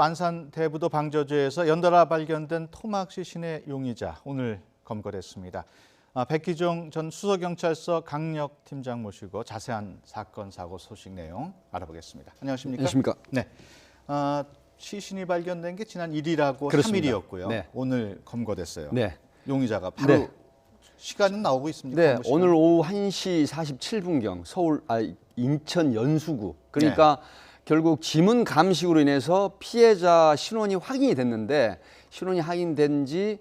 안산 대부도 방저지에서 연달아 발견된 토막 시신의 용의자 오늘 검거됐습니다. 백기종 전 수서경찰서 강력팀장 모시고 자세한 사건 사고 소식 내용 알아보겠습니다. 안녕하십니까? 안녕하십니까? 네. 시신이 발견된 게 지난 1일하고 그렇습니다. 3일이었고요. 네. 오늘 검거됐어요. 네. 용의자가 바로 네. 시간은 나오고 있습니까? 네, 오늘 오후 1시 47분경 인천 연수구. 그러니까 결국 지문 감식으로 인해서 피해자 신원이 확인이 됐는데 신원이 확인된 지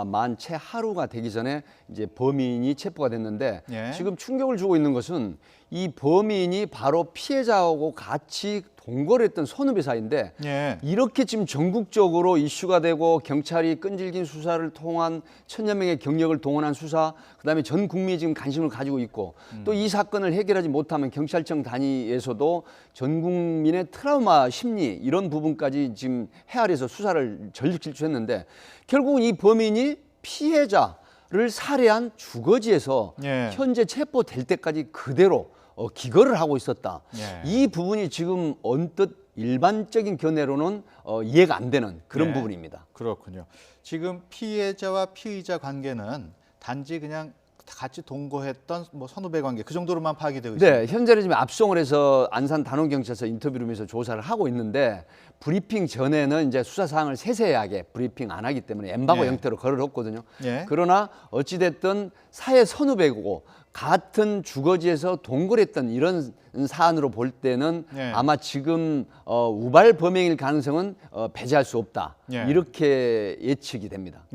만 채 하루가 되기 전에 이제 범인이 체포가 됐는데 지금 충격을 주고 있는 것은 이 범인이 바로 피해자하고 같이 동거를 했던 선후배 사이인데 이렇게 지금 전국적으로 이슈가 되고 경찰이 끈질긴 수사를 통한 천여 명의 경력을 동원한 수사, 그다음에 전 국민이 지금 관심을 가지고 있고 또 이 사건을 해결하지 못하면 경찰청 단위에서도 전 국민의 트라우마 심리 이런 부분까지 지금 헤아려서 수사를 전력 질주했는데 결국은 이 범인이 피해자를 살해한 주거지에서 현재 체포될 때까지 그대로 기거를 하고 있었다. 이 부분이 지금 언뜻 일반적인 견해로는 이해가 안 되는 그런 부분입니다. 그렇군요. 지금 피해자와 피의자 관계는 단지 그냥 같이 동거했던 선후배 관계 그 정도로만 파악이 되고 있습니다. 네, 현재는 지금 압송을 해서 안산 단원경찰서 인터뷰룸에서 조사를 하고 있는데 브리핑 전에는 이제 수사 사항을 세세하게 브리핑 안 하기 때문에 엠바고 형태로 걸어뒀거든요. 그러나 어찌됐든 사회 선후배고 같은 주거지에서 동거했던 이런 사안으로 볼 때는 아마 지금 우발 범행일 가능성은 배제할 수 없다. 이렇게 예측이 됩니다.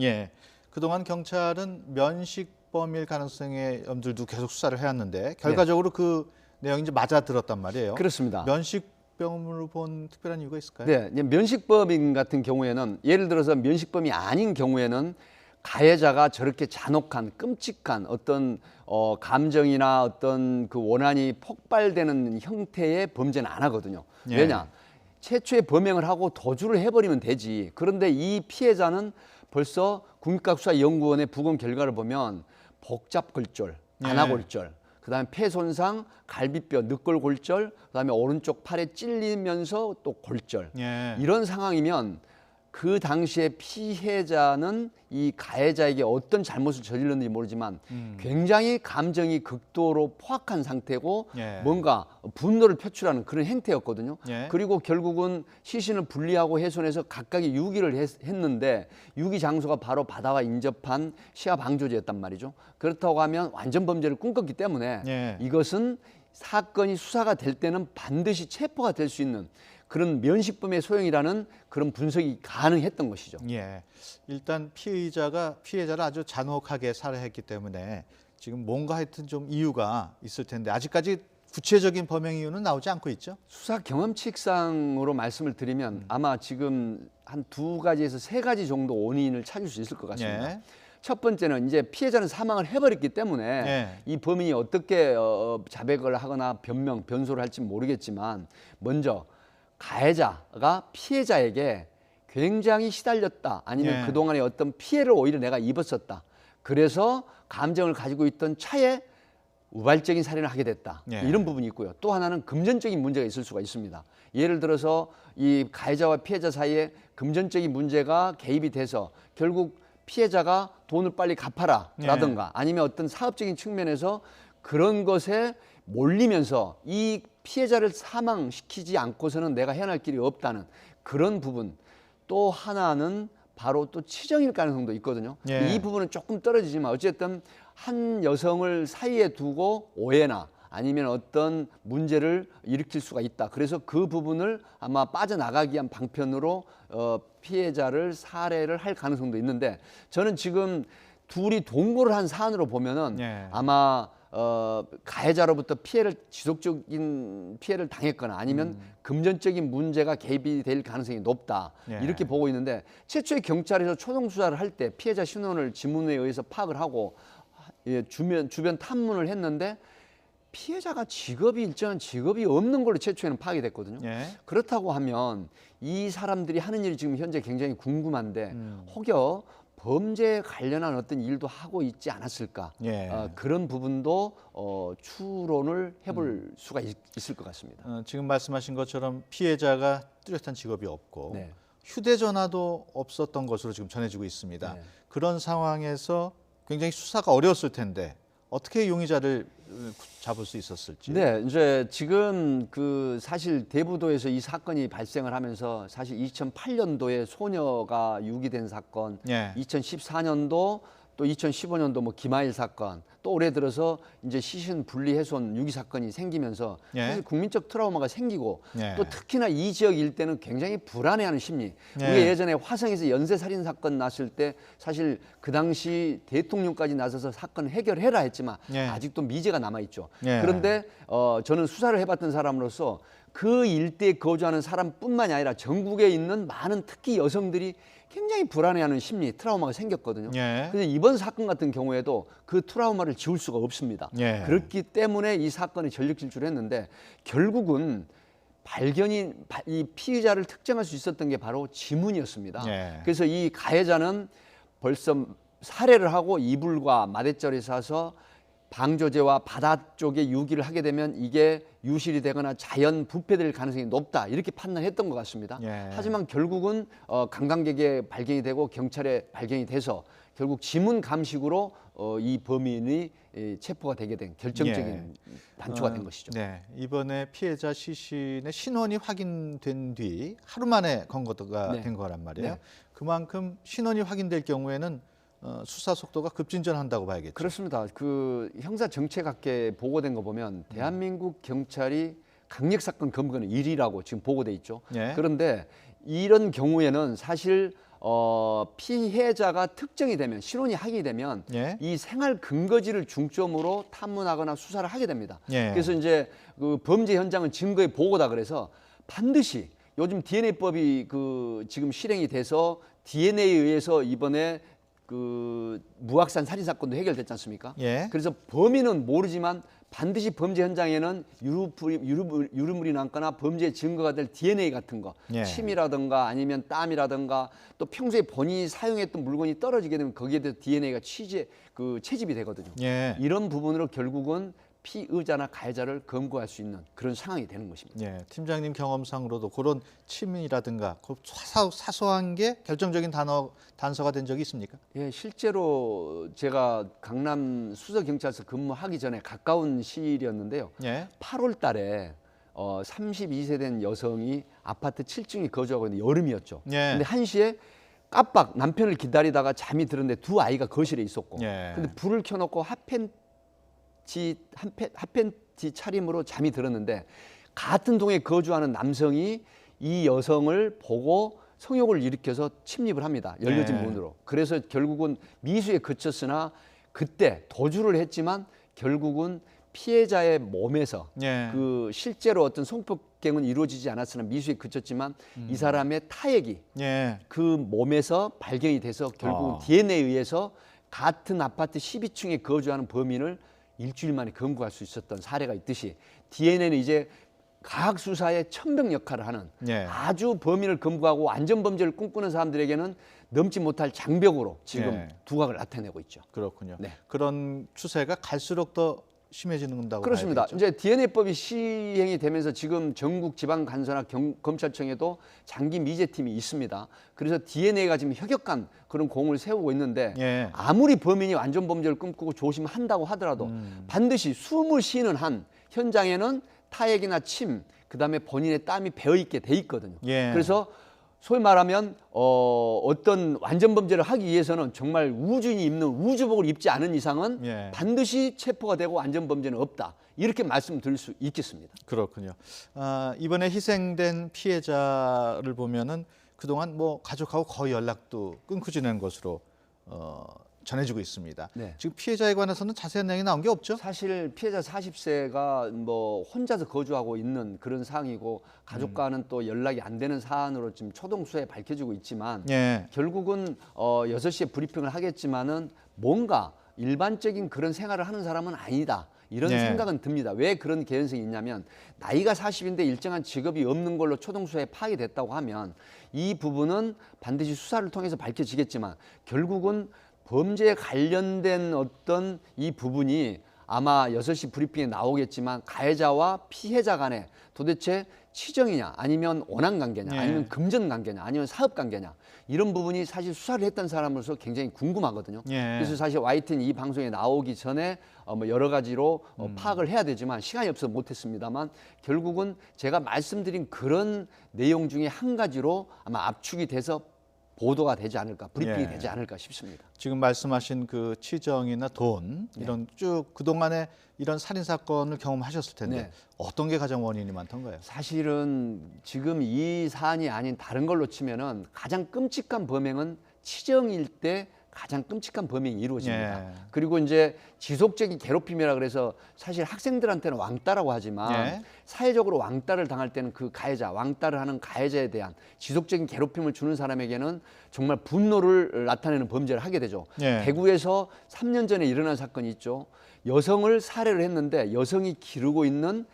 그동안 경찰은 면식범일 가능성의 염두도 계속 수사를 해왔는데 결과적으로 그 내용이 이제 맞아 들었단 말이에요. 그렇습니다. 면식범으로 본 특별한 이유가 있을까요? 네, 면식범인 같은 경우에는 예를 들어서 면식범이 아닌 경우에는 가해자가 저렇게 잔혹한 끔찍한 어떤 감정이나 어떤 그 원한이 폭발되는 형태의 범죄는 안 하거든요. 왜냐? 최초의 범행을 하고 도주를 해버리면 되지. 그런데 이 피해자는 벌써 국립과학수사연구원의 부검 결과를 보면 복잡골절, 안아골절, 그다음에 폐손상, 갈비뼈, 늑골골절, 그다음에 오른쪽 팔에 찔리면서 또 골절. 이런 상황이면 그 당시에 피해자는 이 가해자에게 어떤 잘못을 저질렀는지 모르지만 굉장히 감정이 극도로 포악한 상태고 뭔가 분노를 표출하는 그런 행태였거든요. 그리고 결국은 시신을 분리하고 훼손해서 각각의 유기를 했는데 유기 장소가 바로 바다와 인접한 시야 방조제였단 말이죠. 그렇다고 하면 완전 범죄를 꿈꿨기 때문에 이것은 사건이 수사가 될 때는 반드시 체포가 될 수 있는 그런 면식범의 소형이라는 그런 분석이 가능했던 것이죠. 일단 피해자를 아주 잔혹하게 살해했기 때문에 지금 뭔가 하여튼 좀 이유가 있을 텐데 아직까지 구체적인 범행 이유는 나오지 않고 있죠? 수사 경험칙상으로 말씀을 드리면 아마 지금 한 2가지에서 3가지 정도 원인을 찾을 수 있을 것 같습니다. 첫 번째는 이제 피해자는 사망을 해버렸기 때문에 이 범인이 어떻게 자백을 하거나 변소를 할지 모르겠지만 먼저 가해자가 피해자에게 굉장히 시달렸다 아니면 그동안에 어떤 피해를 오히려 내가 입었었다. 그래서 감정을 가지고 있던 차에 우발적인 살인을 하게 됐다. 이런 부분이 있고요. 또 하나는 금전적인 문제가 있을 수가 있습니다. 예를 들어서 이 가해자와 피해자 사이에 금전적인 문제가 개입이 돼서 결국 피해자가 돈을 빨리 갚아라 라든가 아니면 어떤 사업적인 측면에서 그런 것에 몰리면서 이 피해자를 사망시키지 않고서는 내가 헤어날 길이 없다는 그런 부분. 또 하나는 바로 또 치정일 가능성도 있거든요. 이 부분은 조금 떨어지지만 어쨌든 한 여성을 사이에 두고 오해나 아니면 어떤 문제를 일으킬 수가 있다. 그래서 그 부분을 아마 빠져나가기 위한 방편으로 피해자를 살해를 할 가능성도 있는데 저는 지금 둘이 동거를 한 사안으로 보면은 아마 가해자로부터 지속적인 피해를 당했거나 아니면 금전적인 문제가 개입이 될 가능성이 높다. 이렇게 보고 있는데 최초에 경찰에서 초동 수사를 할 때 피해자 신원을 지문에 의해서 파악을 하고 주변 탐문을 했는데 피해자가 일정한 직업이 없는 걸로 최초에는 파악이 됐거든요. 그렇다고 하면 이 사람들이 하는 일이 지금 현재 굉장히 궁금한데 혹여 범죄에 관련한 어떤 일도 하고 있지 않았을까 그런 부분도 추론을 해볼 수가 있을 것 같습니다. 지금 말씀하신 것처럼 피해자가 뚜렷한 직업이 없고 휴대전화도 없었던 것으로 지금 전해지고 있습니다. 네. 그런 상황에서 굉장히 수사가 어려웠을 텐데 어떻게 용의자를 잡을 수 있었을지. 네, 이제 지금 그 사실 대부도에서 이 사건이 발생을 하면서 사실 2008년도에 소녀가 유기된 사건, 예. 2014년도 또 2015년도 뭐 김하일 사건, 또 올해 들어서 이제 시신 분리 훼손 유기 사건이 생기면서 예. 사실 국민적 트라우마가 생기고 예. 또 특히나 이 지역 일대는 굉장히 불안해하는 심리. 예. 우리가 예전에 화성에서 연쇄 살인 사건 났을 때 사실 그 당시 대통령까지 나서서 사건 해결해라 했지만 예. 아직도 미제가 남아 있죠. 예. 그런데 저는 수사를 해봤던 사람으로서 그 일대에 거주하는 사람뿐만이 아니라 전국에 있는 많은 특히 여성들이 굉장히 불안해하는 심리, 트라우마가 생겼거든요. 예. 그래서 이번 사건 같은 경우에도 그 트라우마를 지울 수가 없습니다. 예. 그렇기 때문에 이 사건이 전력 질주를 했는데 결국은 이 피의자를 특정할 수 있었던 게 바로 지문이었습니다. 예. 그래서 이 가해자는 벌써 살해를 하고 이불과 마대자루에 싸서 방조제와 바다 쪽에 유기를 하게 되면 이게 유실이 되거나 자연 부패될 가능성이 높다 이렇게 판단했던 것 같습니다. 예. 하지만 결국은 관광객에 발견이 되고 경찰에 발견이 돼서 결국 지문 감식으로 이 범인이 체포가 되게 된 결정적인 단초가 된 것이죠. 네, 이번에 피해자 시신의 신원이 확인된 뒤 하루 만에 검거가 네. 된 거란 말이에요. 네. 그만큼 신원이 확인될 경우에는 수사 속도가 급진전한다고 봐야겠죠. 그렇습니다. 그 형사 정책학계 보고된 거 보면 대한민국 경찰이 강력 사건 검거는 1위라고 지금 보고돼 있죠. 예. 그런데 이런 경우에는 사실 피해자가 특정이 되면 신원이 확인이 되면 예. 이 생활 근거지를 중점으로 탐문하거나 수사를 하게 됩니다. 예. 그래서 이제 그 범죄 현장은 증거의 보고다 그래서 반드시 요즘 DNA법이 그 지금 실행이 돼서 DNA에 의해서 이번에 그 무악산 살인 사건도 해결됐지 않습니까? 예. 그래서 범인은 모르지만 반드시 범죄 현장에는 유류물이 남거나 범죄 증거가 될 DNA 같은 거, 예. 침이라든가 아니면 땀이라든가 또 평소에 본인이 사용했던 물건이 떨어지게 되면 거기에 대해서 DNA가 채집이 되거든요. 예. 이런 부분으로 결국은 피의자나 가해자를 검거할 수 있는 그런 상황이 되는 것입니다. 예, 팀장님 경험상으로도 그런 침이라든가 그 사소한 게 결정적인 단서가 된 적이 있습니까? 예, 실제로 제가 강남 수서경찰서 근무하기 전에 가까운 시일이었는데요. 예. 8월 달에 32세 된 여성이 아파트 7층에 거주하고 있는 여름이었죠. 예. 근데 1시에 깜빡 남편을 기다리다가 잠이 들었는데 두 아이가 거실에 있었고 예. 근데 불을 켜놓고 핫팬티 차림으로 잠이 들었는데 같은 동에 거주하는 남성이 이 여성을 보고 성욕을 일으켜서 침입을 합니다. 열려진 네. 문으로. 그래서 결국은 미수에 그쳤으나 그때 도주를 했지만 결국은 피해자의 몸에서 예. 그 실제로 어떤 성폭행은 이루어지지 않았으나 미수에 그쳤지만 이 사람의 타액이 예. 그 몸에서 발견이 돼서 결국은 DNA에 의해서 같은 아파트 12층에 거주하는 범인을 일주일 만에 검거할 수 있었던 사례가 있듯이 DNA는 이제 과학 수사의 천병 역할을 하는 예. 아주 범인을 검거하고 안전범죄를 꿈꾸는 사람들에게는 넘지 못할 장벽으로 지금 예. 두각을 나타내고 있죠. 그렇군요. 네. 그런 추세가 갈수록 더 심해지는다고 그렇습니다. 봐야겠죠? 이제 DNA법이 시행이 되면서 지금 전국 지방 간서나 검찰청에도 장기 미제팀이 있습니다. 그래서 DNA가 지금 혁혁한 그런 공을 세우고 있는데 예. 아무리 범인이 완전 범죄를 꿈꾸고 조심한다고 하더라도 반드시 숨을 쉬는 한 현장에는 타액이나 침, 그다음에 본인의 땀이 배어 있게 돼 있거든요. 예. 그래서 소위 말하면 어떤 완전 범죄를 하기 위해서는 정말 우주인이 입는 우주복을 입지 않은 이상은 예. 반드시 체포가 되고 완전 범죄는 없다. 이렇게 말씀드릴 수 있겠습니다. 그렇군요. 이번에 희생된 피해자를 보면은 그동안 뭐 가족하고 거의 연락도 끊고 지낸 것으로 전해지고 있습니다. 네. 지금 피해자에 관해서는 자세한 내용이 나온 게 없죠? 사실 피해자 40세가 뭐 혼자서 거주하고 있는 그런 상황이고 가족과는 또 연락이 안 되는 사안으로 지금 초동 수사에 밝혀지고 있지만 예. 결국은 6시에 브리핑을 하겠지만은 뭔가 일반적인 그런 생활을 하는 사람은 아니다. 이런 네. 생각은 듭니다. 왜 그런 개연성이 있냐면 나이가 40인데 일정한 직업이 없는 걸로 초동 수사에 파악이 됐다고 하면 이 부분은 반드시 수사를 통해서 밝혀지겠지만 결국은 범죄에 관련된 어떤 이 부분이 아마 6시 브리핑에 나오겠지만 가해자와 피해자 간에 도대체 치정이냐 아니면 원한 관계냐 예. 아니면 금전 관계냐 아니면 사업 관계냐 이런 부분이 사실 수사를 했던 사람으로서 굉장히 궁금하거든요. 예. 그래서 사실 YTN 이 방송에 나오기 전에 뭐 여러 가지로 파악을 해야 되지만 시간이 없어서 못했습니다만 결국은 제가 말씀드린 그런 내용 중에 한 가지로 아마 압축이 돼서 보도가 되지 않을까, 브리핑이 예. 되지 않을까 싶습니다. 지금 말씀하신 그 치정이나 돈 이런 쭉 그동안에 이런 살인 사건을 경험하셨을 텐데 네. 어떤 게 가장 원인이 많던가요? 사실은 지금 이 사안이 아닌 다른 걸로 치면은 가장 끔찍한 범행은 치정일 때 가장 끔찍한 범행이 이루어집니다. 예. 그리고 이제 지속적인 괴롭힘이라 그래서 사실 학생들한테는 왕따라고 하지만 예. 사회적으로 왕따를 당할 때는 그 가해자, 왕따를 하는 가해자에 대한 지속적인 괴롭힘을 주는 사람에게는 정말 분노를 나타내는 범죄를 하게 되죠. 예. 대구에서 3년 전에 일어난 사건이 있죠. 여성을 살해를 했는데 여성이 기르고 있는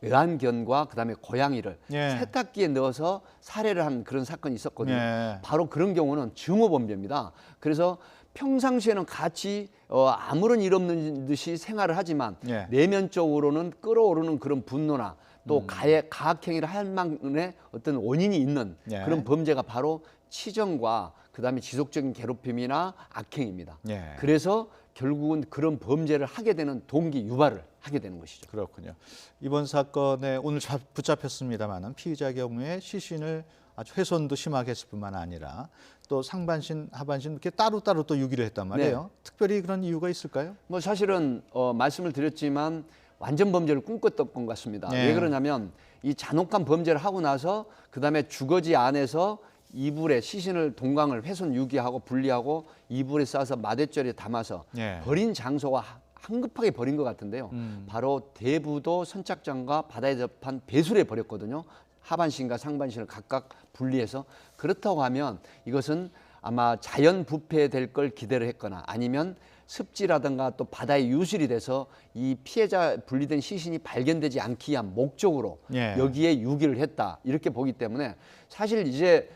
애완견과 그다음에 고양이를 예. 세탁기에 넣어서 살해를 한 그런 사건이 있었거든요. 예. 바로 그런 경우는 증오범죄입니다. 그래서 평상시에는 같이 아무런 일 없는 듯이 생활을 하지만 예. 내면적으로는 끓어오르는 그런 분노나 또 가학행위를 할 만큼의 어떤 원인이 있는 예. 그런 범죄가 바로 치정과 그다음에 지속적인 괴롭힘이나 악행입니다. 예. 그래서 결국은 그런 범죄를 하게 되는 동기 유발을 하게 되는 것이죠. 그렇군요. 이번 사건에 오늘 붙잡혔습니다마는 피의자 경우에 시신을 아주 훼손도 심하게 했을 뿐만 아니라 또 상반신, 하반신 이렇게 따로따로 또 유기를 했단 말이에요. 네. 특별히 그런 이유가 있을까요? 뭐 사실은 말씀을 드렸지만 완전 범죄를 꿈꿨던 것 같습니다. 네. 왜 그러냐면 이 잔혹한 범죄를 하고 나서 그다음에 주거지 안에서 이불에 시신을 동강을 훼손 유기하고 분리하고 이불에 싸서 마대줄에 담아서 네. 버린 장소가 한급하게 버린 것 같은데요. 바로 대부도 선착장과 바다에 접한 배수로에 버렸거든요. 하반신과 상반신을 각각 분리해서 그렇다고 하면 이것은 아마 자연 부패될 걸 기대를 했거나 아니면 습지라든가 또 바다에 유실이 돼서 이 피해자 분리된 시신이 발견되지 않기 위한 목적으로 예. 여기에 유기를 했다 이렇게 보기 때문에 사실 이제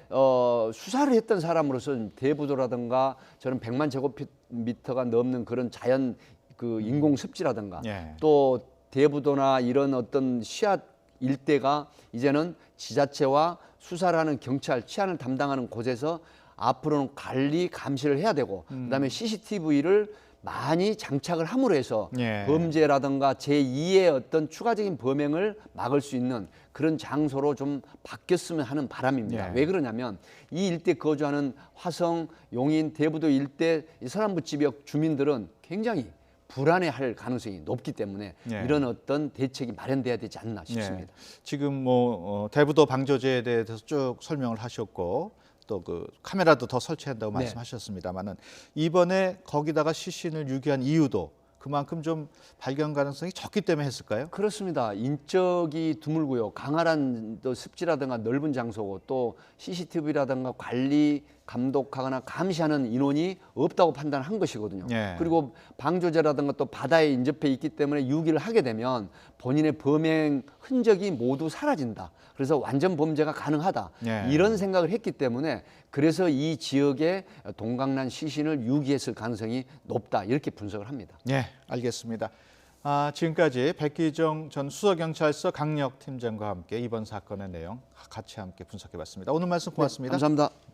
수사를 했던 사람으로서는 대부도라든가 저는 100만 제곱미터가 넘는 그런 자연 그 인공 습지라든가 예. 또 대부도나 이런 어떤 시앗 일대가 이제는 지자체와 수사를 하는 경찰, 치안을 담당하는 곳에서 앞으로는 관리, 감시를 해야 되고 그다음에 CCTV를 많이 장착을 함으로 해서 예. 범죄라든가 제2의 어떤 추가적인 범행을 막을 수 있는 그런 장소로 좀 바뀌었으면 하는 바람입니다. 예. 왜 그러냐면 이 일대 거주하는 화성, 용인, 대부도 일대 이 서남부 지역 주민들은 굉장히 불안해할 가능성이 높기 때문에 예. 이런 어떤 대책이 마련돼야 되지 않나 예. 싶습니다. 지금 뭐 대부도 방조제에 대해서 쭉 설명을 하셨고 또 그 카메라도 더 설치한다고 네. 말씀하셨습니다만은 이번에 거기다가 시신을 유기한 이유도 그만큼 좀 발견 가능성이 적기 때문에 했을까요? 그렇습니다. 인적이 드물고요. 강활한 또 습지라든가 넓은 장소고 또 CCTV라든가 관리, 감독하거나 감시하는 인원이 없다고 판단한 것이거든요. 예. 그리고 방조제라든가 또 바다에 인접해 있기 때문에 유기를 하게 되면 본인의 범행 흔적이 모두 사라진다. 그래서 완전 범죄가 가능하다. 예. 이런 생각을 했기 때문에 그래서 이 지역에 동강난 시신을 유기했을 가능성이 높다. 이렇게 분석을 합니다. 네, 알겠습니다. 지금까지 백기정 전 수서경찰서 강력팀장과 함께 이번 사건의 내용 같이 함께 분석해봤습니다. 오늘 말씀 고맙습니다. 네, 감사합니다.